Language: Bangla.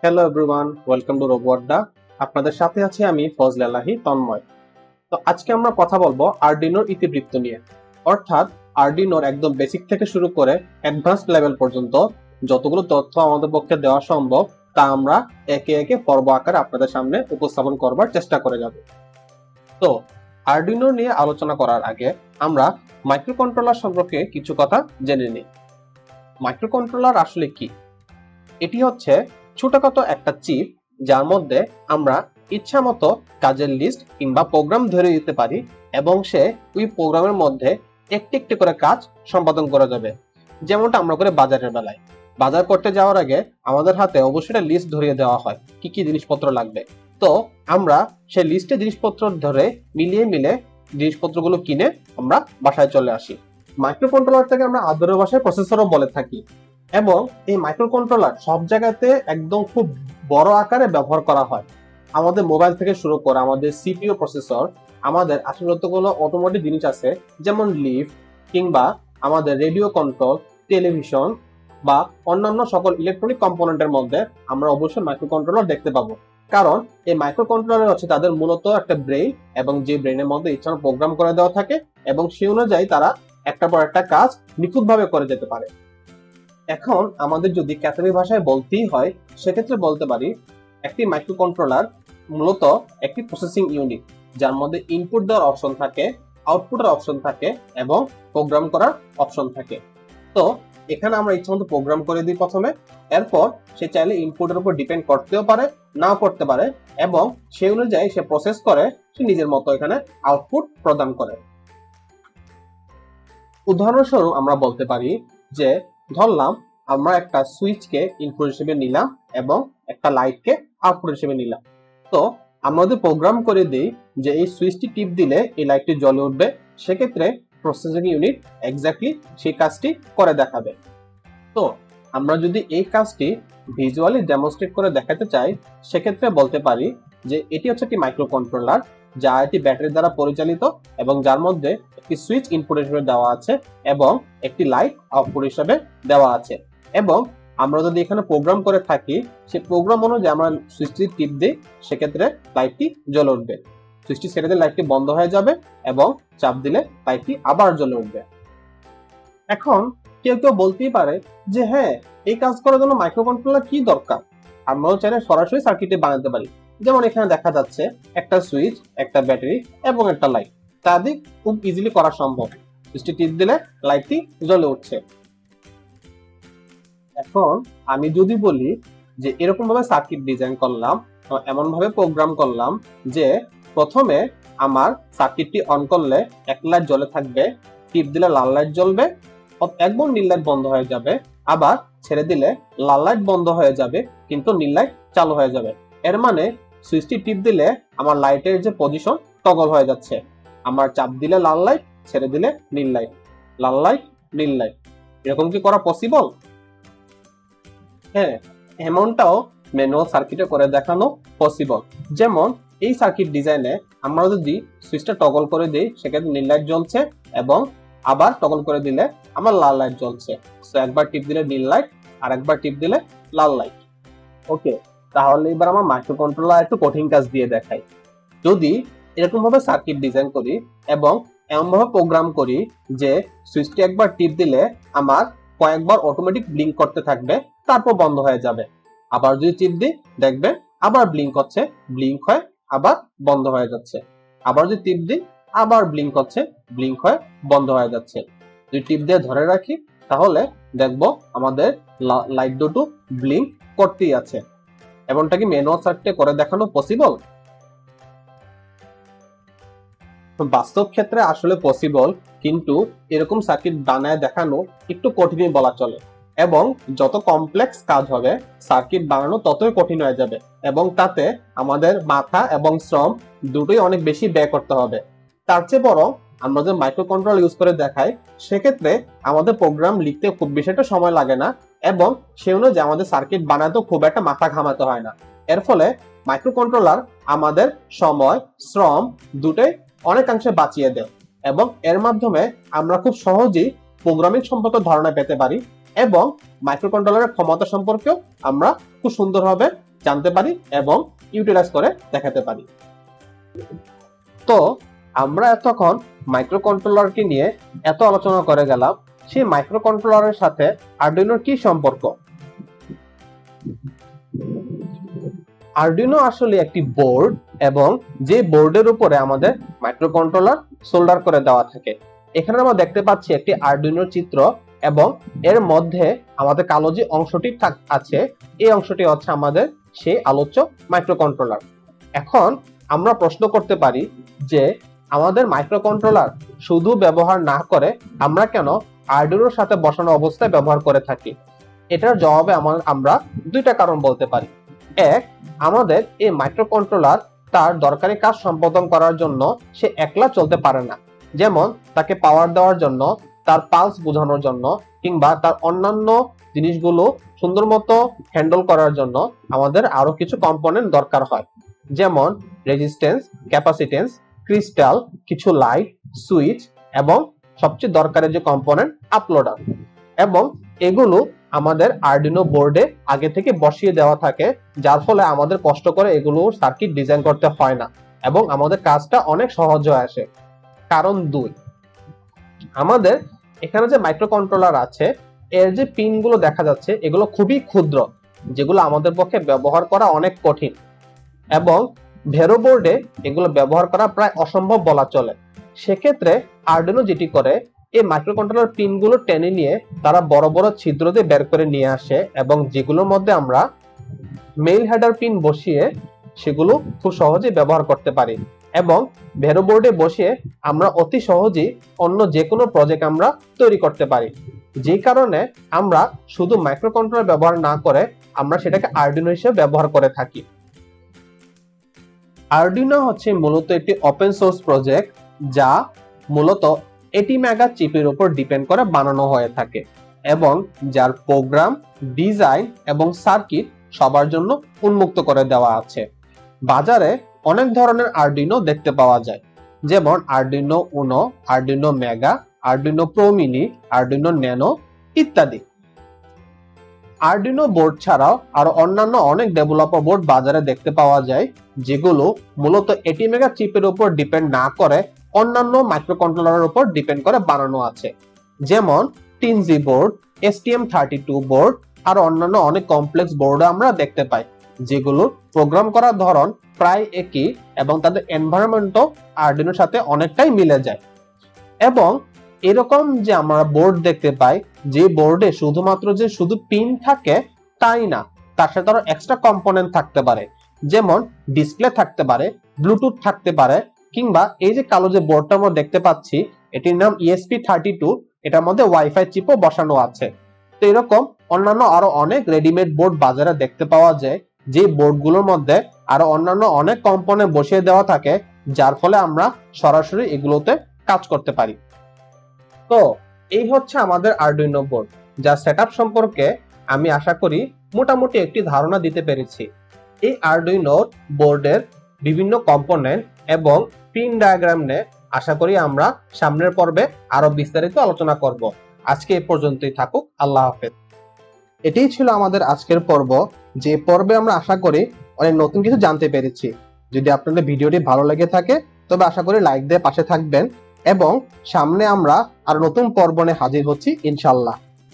হ্যালো এভরিওয়ান, ওয়েলকাম টু রোবটডা। আপনাদের সাথে আছি আমি ফজলালাহি তন্ময়। তো আজকে আমরা কথা বলবো আরডিনোর ইতিবৃত্ত নিয়ে, অর্থাৎ আরডিনোর একদম বেসিক থেকে শুরু করে অ্যাডভান্স লেভেল পর্যন্ত যতগুলো তথ্য আমাদের পক্ষে দেওয়া সম্ভব তা আমরা একে একে পর্ব আকারে আপনাদের সামনে উপস্থাপন করবার চেষ্টা করে যাব। তো আরডিনো নিয়ে আলোচনা করার আগে আমরা মাইক্রোকন্ট্রোলার সম্পর্কে কিছু কথা জেনে নিই। মাইক্রোকন্ট্রোলার আসলে কি? এটি হচ্ছে ছোটখাটো একটা চিপ, যার মধ্যে আমরা ইচ্ছা মতো কাজের লিস্ট কিংবা প্রোগ্রাম ধরে দিতে পারি এবং সে ওই প্রোগ্রামের মধ্যে একটি একটি করে কাজ সম্পাদন করা যাবে। যেমনটা আমরা করে বাজারের বেলায় বাজার করতে যাওয়ার আগে আমাদের হাতে অবশ্যই একটা লিস্ট ধরিয়ে দেওয়া হয় কি কি জিনিসপত্র লাগবে। তো আমরা সেই লিস্টে জিনিসপত্র ধরে মিলিয়ে জিনিসপত্রগুলো কিনে আমরা বাসায় চলে আসি। মাইক্রোকন্ট্রোলার থেকে আমরা আদরের ভাষায় প্রসেসরও বলে থাকি এবং এই মাইক্রোকন্ট্রোলার সব জায়গাতে একদম খুব বড় আকারে ব্যবহার করা হয়। আমাদের মোবাইল থেকে শুরু করে আমাদের সিপিইউ প্রসেসর, আমাদের আসলে কোনো অটোমেটিক জিনিস আছে যেমন লিফট কিংবা আমাদের রেডিও কন্ট্রোল, টেলিভিশন বা অন্যান্য সকল ইলেকট্রনিক কম্পোনেন্টের মধ্যে আমরা অবশ্যই মাইক্রোকন্ট্রোলার দেখতে পাবো। কারণ এই মাইক্রোকন্ট্রোলার হচ্ছে তাদের মূলত একটা ব্রেইন, এবং যে ব্রেইনের মধ্যে ইচ্ছা প্রোগ্রাম করে দেওয়া থাকে এবং সেই অনুযায়ী তারা একটার পর একটা কাজ নিখুঁতভাবে করে যেতে পারে। এখন আমাদের যদি ক্যাথলিক ভাষায় বলতেই হয়, সেক্ষেত্রে বলতে পারি একটি মাইক্রোকন্ট্রোলার মূলত একটি প্রসেসিং ইউনিট, যার মধ্যে ইনপুট দেওয়ার অপশন থাকে, আউটপুটের অপশন থাকে এবং প্রোগ্রাম করার অপশন থাকে। তো এখানে আমরা ইচ্ছামতো প্রোগ্রাম করে দিই প্রথমে, এরপর সে চাইলে ইনপুটের উপর ডিপেন্ড করতেও পারে, নাও করতে পারে, এবং সেই অনুযায়ী সে প্রসেস করে সে নিজের মতো এখানে আউটপুট প্রদান করে। উদাহরণস্বরূপ আমরা বলতে পারি যে ধরলাম আমরা একটা সুইচকে ইনপুট হিসেবে নিলাম এবং একটা লাইটকে আউটপুট হিসেবে নিলাম। তো আমরা যদি প্রোগ্রাম করে দিই যে এই সুইচটি টিপ দিলে এই লাইটটি জ্বলে উঠবে, সেক্ষেত্রে প্রসেসিং ইউনিট এক্স্যাক্টলি সেই কাজটি করে দেখাবে। তো আমরা যদি এই কাজটি ভিজুয়ালি ডেমনস্ট্রেট করে দেখাতে চাই, সেক্ষেত্রে বলতে পারি যে এটি হচ্ছে একটি মাইক্রোকন্ট্রোলার, যা একটি ব্যাটারি দ্বারা পরিচালিত এবং যার মধ্যে একটি সুইচ ইনপুট হিসেবে দেওয়া আছে এবং একটি লাইট আউটপুট হিসেবে দেওয়া আছে। এবং আমরা যদি এখানে প্রোগ্রাম করে থাকি, সেই প্রোগ্রাম অনুযায়ী আমরা সুইচটি টিপ দিই, সেক্ষেত্রে লাইটটি জ্বলে উঠবে। সুইচটি ছেড়ে দিলে লাইটটি বন্ধ হয়ে যাবে এবং চাপ দিলে লাইটটি আবার জ্বলে উঠবে। এখন কেউ কেউ বলতেই পারে যে হ্যাঁ, এই কাজ করার জন্য মাইক্রোকন্ট্রোলার কি দরকার? আমরাও চাইলে সরাসরি সার্কিটে বানাতে পারি। যেমন এখানে দেখা যাচ্ছে একটা সুইচ, একটা ব্যাটারি এবং একটা লাইট, তা দিয়ে খুব ইজিলি করা সম্ভব। সুইচটি টিপ দিলে লাইটটি জ্বলে উঠছে। এখন আমি যদি বলি যে এরকম ভাবে সার্কিট ডিজাইন করলাম, এমন ভাবে প্রোগ্রাম করলাম যে প্রথমে আমার সার্কিটটি অন করলে এক লাইট জ্বলে থাকবে, টিপ দিলে লাল লাইট জ্বলবে, একবার নীল লাইট বন্ধ হয়ে যাবে, আবার ছেড়ে দিলে লাল লাইট বন্ধ হয়ে যাবে কিন্তু নীল লাইট চালু হয়ে যাবে। এর মানে সুইচটি টিপ দিলে আমার লাইটের যে পজিশন টগল হয়ে যাচ্ছে। আমার চাপ দিলে লাল লাইট, ছেড়ে দিলে নীল লাইট, লাল লাইট, নীল লাইট। এরকম কি করা পসিবল? হ্যাঁ, এমনটাও ম্যানুয়াল সার্কিটে করে দেখানো পসিবল। যেমন এই সার্কিট ডিজাইনে আমরা যদি সুইচটা টগল করে দিই, সেক্ষেত্রে নীল লাইট জ্বলছে এবং আবার টগল করে দিলে আমার লাল লাইট জ্বলছে। সো একবার টিপ দিলে নীল লাইট আর একবার টিপ দিলে লাল লাইট। ওকে, তাহলে এবার আমার মাইক্রোকন্ট্রোলার একটু কঠিন কাজ দিয়ে দেখাই। যদি এরকম ভাবে সার্কিট ডিজাইন করি এবং এমন ভাবে প্রোগ্রাম করি যে সুইচটি একবার টিপ দিলে আমার কয়েকবার অটোমেটিক ব্লিঙ্ক করতে থাকবে, তারপর বন্ধ হয়ে যাবে। আবার যদি টিপ দিই, দেখবেন আবার ব্লিঙ্ক হচ্ছে, ব্লিঙ্ক হয় আবার বন্ধ হয়ে যাচ্ছে। আবার যদি টিপ দিই, আবার ব্লিঙ্ক হচ্ছে, ব্লিঙ্ক হয়ে বন্ধ হয়ে যাচ্ছে। যদি টিপ দিয়ে ধরে রাখি, তাহলে দেখবো আমাদের লাইট দুটো ব্লিঙ্ক করতেই আছে। এমনটা কি ম্যানুয়াল সার্কিটে করে দেখানো পসিবল? বাস্তব ক্ষেত্রে আসলে পসিবল, কিন্তু এরকম সার্কিট বানায় দেখানো একটু কঠিনই বলা চলে। এবং যত কমপ্লেক্স কাজ হবে সার্কিট বানানো ততই কঠিন হয়ে যাবে এবং তাতে আমাদের মাথা এবং শ্রম দুটোই অনেক বেশি ব্যয় করতে হবে। তার চেয়ে বরং আমরা যে মাইক্রোকন্ট্রোলার ইউজ করে দেখাই, সেক্ষেত্রে আমাদের প্রোগ্রাম লিখতে খুব বেশি একটা সময় লাগে না এবং সে অনুযায়ী আমাদের সার্কিট বানাতেও খুব একটা মাথা ঘামাতে হয় না। এর ফলে মাইক্রোকন্ট্রোলার আমাদের সময়, শ্রম দুটোই অনেকাংশে বাঁচিয়ে দেয় এবং এর মাধ্যমে আমরা খুব সহজেই প্রোগ্রামিং সম্পর্কে ধারণা পেতে পারি এবং মাইক্রোকন্ট্রোলারের ক্ষমতা সম্পর্কেও আমরা খুব সুন্দরভাবে জানতে পারি এবং ইউটিলাইজ করে দেখাতে পারি। তো আমরা এতক্ষণ মাইক্রোকন্ট্রোলারকে নিয়ে এত আলোচনা করে গেলাম, সেই মাইক্রোকন্ট্রোলারের সাথে আরডুইনোর কি সম্পর্ক? আরডুইনো আসলে একটি বোর্ড, এবং যে বোর্ডের উপরে আমাদের মাইক্রোকন্ট্রোলার সোল্ডার করে দেওয়া থাকে। এখানে আমরা দেখতে পাচ্ছি একটি আরডুইনোর চিত্র, এবং এর মধ্যে আমাদের কালো যে অংশটি আছে, এই অংশটি হচ্ছে আমাদের সেই আলোচ্য মাইক্রোকন্ট্রোলার। এখন আমরা প্রশ্ন করতে পারি যে আমাদের মাইক্রোকন্ট্রোলার শুধু ব্যবহার না করে আমরা কেন আরডুইনোর সাথে বসানো অবস্থায় ব্যবহার করে থাকি? এটার জবাবে আমরা দুইটা কারণ বলতে পারি। এক, আমাদের এই মাইক্রোকন্ট্রোলার তার দরকারি কাজ সম্পাদন করার জন্য সে একলা চলতে পারে না। যেমন তাকে পাওয়ার দেওয়ার জন্য, তার পালস বোঝানোর জন্য, কিংবা তার অন্যান্য জিনিসগুলো সুন্দর মতো হ্যান্ডেল করার জন্য আমাদের আরো কিছু কম্পোনেন্ট দরকার হয়। যেমন রেজিস্ট্যান্স, ক্যাপাসিটেন্স, ক্রিস্টাল, কিছু লাইট, সুইচ, এবং সবচেয়ে দরকারি যে কম্পোনেন্ট আপলোডার। এবং এগুলো আমাদের আরডুইনো বোর্ডে আগে থেকে বসিয়ে দেওয়া থাকে, যার ফলে আমাদের কষ্ট করে এগুলো সার্কিট ডিজাইন করতে হয় না, এবং আমাদের কাজটা অনেক সহজ হয়ে আসে। কারণ 2, আমাদের এখানে যে মাইক্রোকন্ট্রোলার আছে এর যে পিনগুলো দেখা যাচ্ছে এগুলো খুবই ক্ষুদ্র, যেগুলো আমাদের পক্ষে ব্যবহার করা অনেক কঠিন, এবং ভেরো বোর্ডে এগুলো ব্যবহার করা প্রায় অসম্ভব বলা চলে। সেক্ষেত্রে আরডুইনো যেটি করে, এই মাইক্রোকন্ট্রোলার পিনগুলো টেনে নিয়ে তারা বড় বড় ছিদ্র দিয়ে বের করে নিয়ে আসে, এবং যেগুলোর মধ্যে আমরা মেইল হেডার পিন বসিয়ে সেগুলো খুব সহজেই ব্যবহার করতে পারি, এবং ভেরো বোর্ডে বসিয়ে আমরা অতি সহজেই অন্য যে কোনো প্রজেক্ট আমরা তৈরি করতে পারি। যে কারণে আমরা শুধু মাইক্রোকন্ট্রোলার ব্যবহার না করে আমরা সেটাকে আরডুইনো হিসেবে ব্যবহার করে থাকি। আরডুইনো হচ্ছে মূলত একটি ওপেন সোর্স প্রজেক্ট, যা মূলত 80 মেগা চিপের উপর ডিপেন্ড করে বানানো হয়ে থাকে, এবং যার প্রোগ্রাম, ডিজাইন এবং সার্কিট সবার জন্য উন্মুক্ত করে দেওয়া আছে। বাজারে অনেক ধরনের আরডুইনো দেখতে পাওয়া যায়, যেমন Arduino Uno, Arduino mega, Arduino pro mini, Arduino nano ইত্যাদি। আরডুইনো বোর্ড ছাড়াও আরো অন্যান্য অনেক ডেভেলপার বোর্ড বাজারে দেখতে পাওয়া যায়, যেগুলো মূলত 80 মেগা চিপের উপর ডিপেন্ড না করে অন্যান্য মাইক্রোকন্ট্রোলারের উপর ডিপেন্ড করে বানানো আছে। যেমন টিনজি বোর্ড, STM32 বোর্ড, আর অন্যান্য অনেক কমপ্লেক্স বোর্ড আমরা দেখতে পাই, যেগুলো প্রোগ্রাম করার ধরন প্রায় একই, এবং তাদের এনভায়রনমেন্টও আরডুইনোর সাথে অনেকটাই মিলে যায়। এবং এরকম যে আমরা বোর্ড দেখতে পাই, যে বোর্ডে শুধুমাত্র যে শুধু পিন থাকে তাই না, তার সাথে আরো এক্সট্রা কম্পোনেন্ট থাকতে পারে, যেমন ডিসপ্লে থাকতে পারে, ব্লুটুথ থাকতে পারে, কিংবা এই যে কালো যে বোর্ডটা আমরা দেখতে পাচ্ছি এটির নাম ESP32, এটার মধ্যে ওয়াইফাই চিপও বসানো আছে। তো এরকম অন্যান্য আরো অনেক রেডিমেড বোর্ড বাজারে দেখতে পাওয়া যায়, যে বোর্ডগুলোর মধ্যে আরো অন্যান্য অনেক কম্পোনেন্ট বসিয়ে দেওয়া থাকে, যার ফলে আমরা সরাসরি এগুলোতে কাজ করতে পারি। তো এই হচ্ছে আমাদের আরডুইনো বোর্ড, যা সেটআপ সম্পর্কে আমি আশা করি মোটামুটি একটি ধারণা দিতে পেরেছি। এই আরডুইনো বোর্ডের বিভিন্ন কম্পোনেন্ট এবং পিন ডায়াগ্রাম নিয়ে আশা করি আমরা সামনের পর্বে আরো বিস্তারিত আলোচনা করব। আজকে এই পর্যন্তই থাকুক। আল্লাহ হাফেজ। এটাই ছিল আমাদের আজকের পর্ব, যে পর্বে আমরা আশা করি অনেক নতুন কিছু জানতে পেরেছি। যদি আপনাদের ভিডিওটি ভালো লেগে থাকে তবে আশা করি লাইক দিয়ে পাশে থাকবেন, এবং সামনে আমরা আর নতুন পর্ব নিয়ে হাজির হচ্ছি ইনশাআল্লাহ।